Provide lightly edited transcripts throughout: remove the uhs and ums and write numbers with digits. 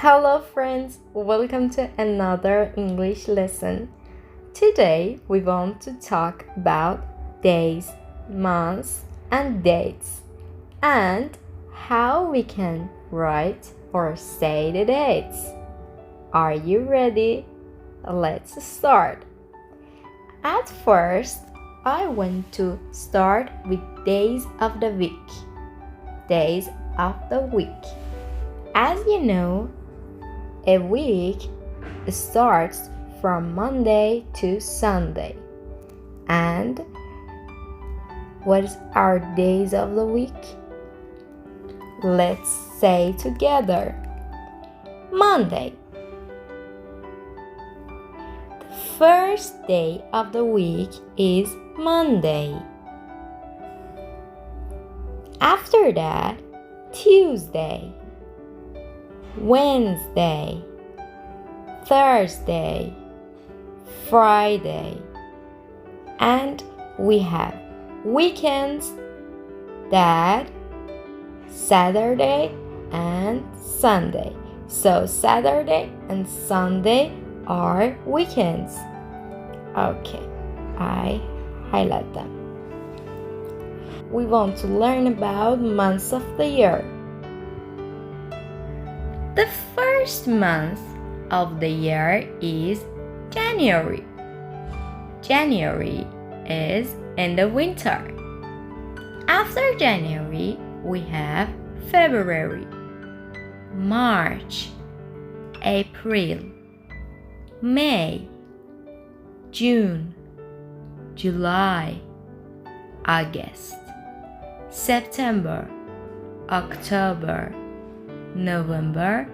Hello friends, welcome to another English lesson. Today we want to talk about days, months, and dates, and how we can write or say the dates. Are you ready? Let's start. At first, I want to start with days of the week. Days of the week. As you know, a week starts from Monday to Sunday. And what are days of the week? Let's say together. Monday. The first day of the week is Monday. After that, Tuesday, Wednesday, Thursday, Friday, and we have weekends that Saturday and Sunday. So Saturday and Sunday are weekends. Okay, I highlight them. We want to learn about months of the year. The first month of the year is January. January is in the winter. After January, we have February, March, April, May, June, July, August, September, October, November,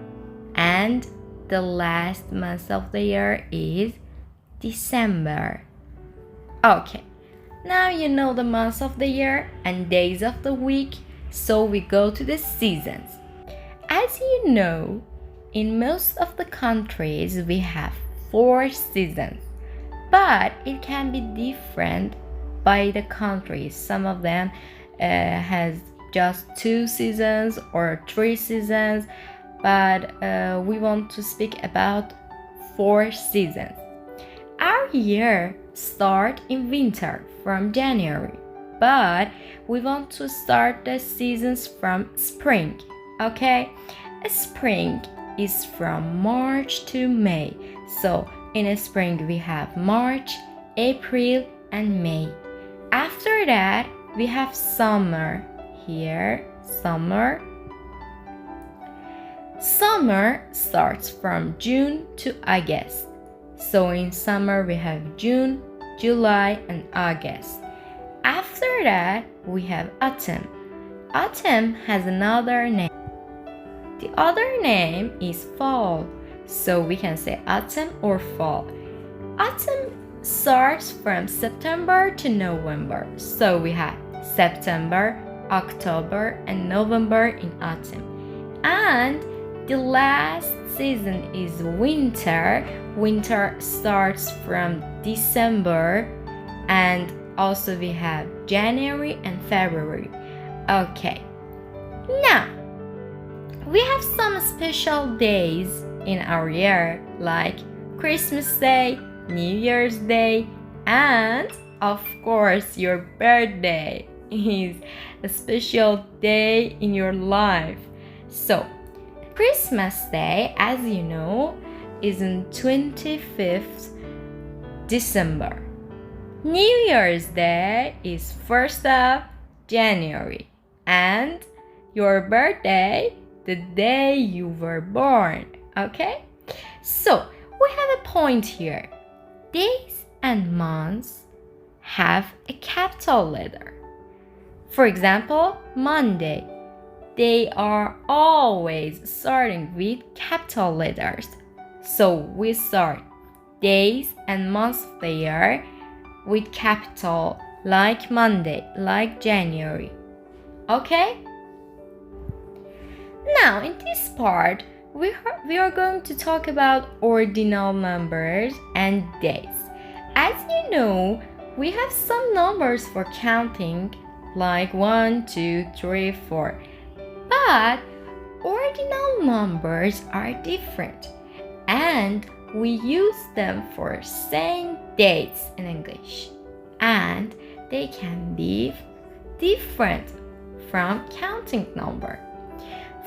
and the last month of the year is December. Okay, now you know the months of the year and days of the week, so we go to the seasons. As you know, in most of the countries we have 4 seasons, but it can be different by the countries. Some of them has just 2 seasons or 3 seasons, but we want to speak about 4 seasons. Our year starts in winter from January, but we want to start the seasons from spring. Okay, spring is from March to May. So in spring we have March, April, and May. After that we have summer. Here, summer. Summer starts from June to August. So in summer we have June, July, and August. After that we have autumn. Autumn has another name. The other name is fall. So we can say autumn or fall. Autumn starts from September to November. So we have September, October, and November in autumn. And the last season is winter. Winter starts from December, and also we have January and February. Okay, now we have some special days in our year, like Christmas Day, New Year's Day, and of course your birthday is a special day in your life. So Christmas Day, as you know, is on 25th December. New Year's Day is 1st of January, and your birthday, the day you were born. Okay, so we have a point here. Days and months have a capital letter. For example, Monday. They are always starting with capital letters. So we start days and months of the year with capital, like Monday, like January. Okay? Now in this part, we are going to talk about ordinal numbers and days. As you know, we have some numbers for counting, like 1, 2, 3, 4. But ordinal numbers are different, and we use them for saying dates in English, and they can be different from counting number.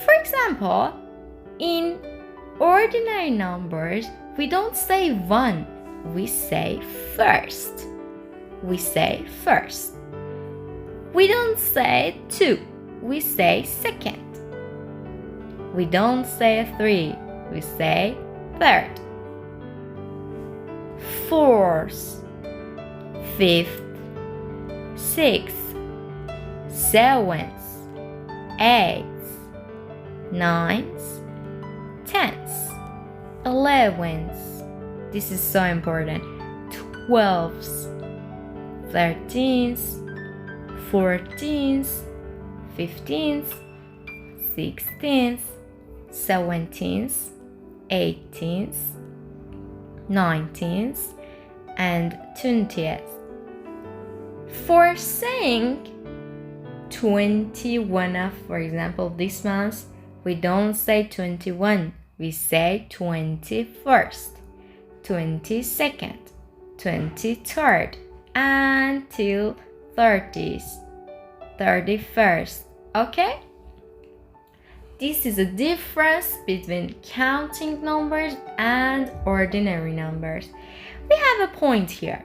For example, in ordinary numbers, we don't say 1, we say first. We say first. We don't say 2, we say second. We don't say 3, we say third. Fourth, fifth, sixth, seventh, eighth, ninth, 10th, 11th, this is so important, 12th, 13th, 14th, 15th, 16th, 17th, 18th, 19th, and 20th. For saying 21 of, for example, this month, we don't say 21, we say 21st, 22nd, 23rd, until 30th, 31st, okay? This is a difference between counting numbers and ordinary numbers. We have a point here.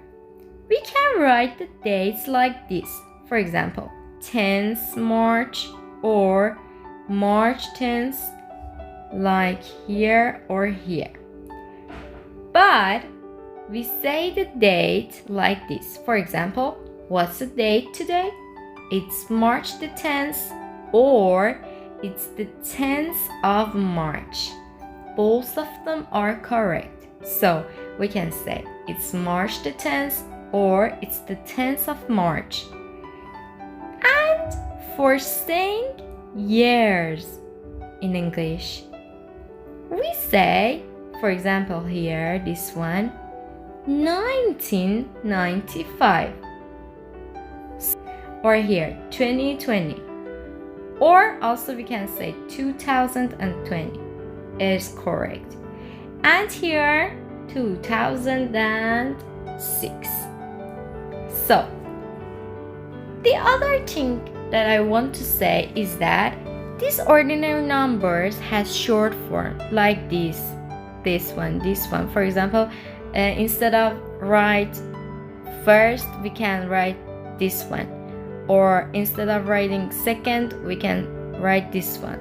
We can write the dates like this. For example, 10th March or March 10th, like here or here. But we say the date like this. For example, what's the date today? It's March the 10th or it's the 10th of March. Both of them are correct. So we can say it's March the 10th or it's the 10th of March. And for saying years in English, we say, for example here, this one, 1995. Or here, 2020. Or also we can say 2020 is correct. And here, 2006. So, the other thing that I want to say is that these ordinary numbers has short form like this one. For example, instead of write first, we can write this one. Or instead of writing second, we can write this one.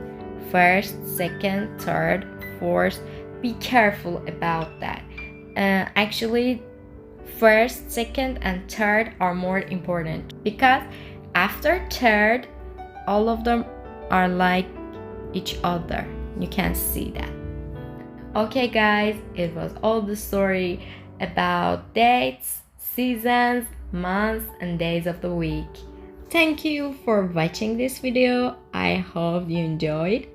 First, second, third, fourth. Be careful about that. Actually, first, second, and third are more important because after third, all of them are like each other. You can see that. Okay guys, it was all the story about dates, seasons, months, and days of the week. Thank you for watching this video. I hope you enjoyed.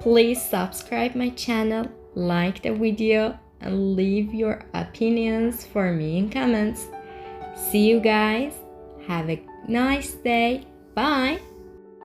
Please subscribe my channel, like the video, and leave your opinions for me in comments. See you guys. Have a nice day. Bye.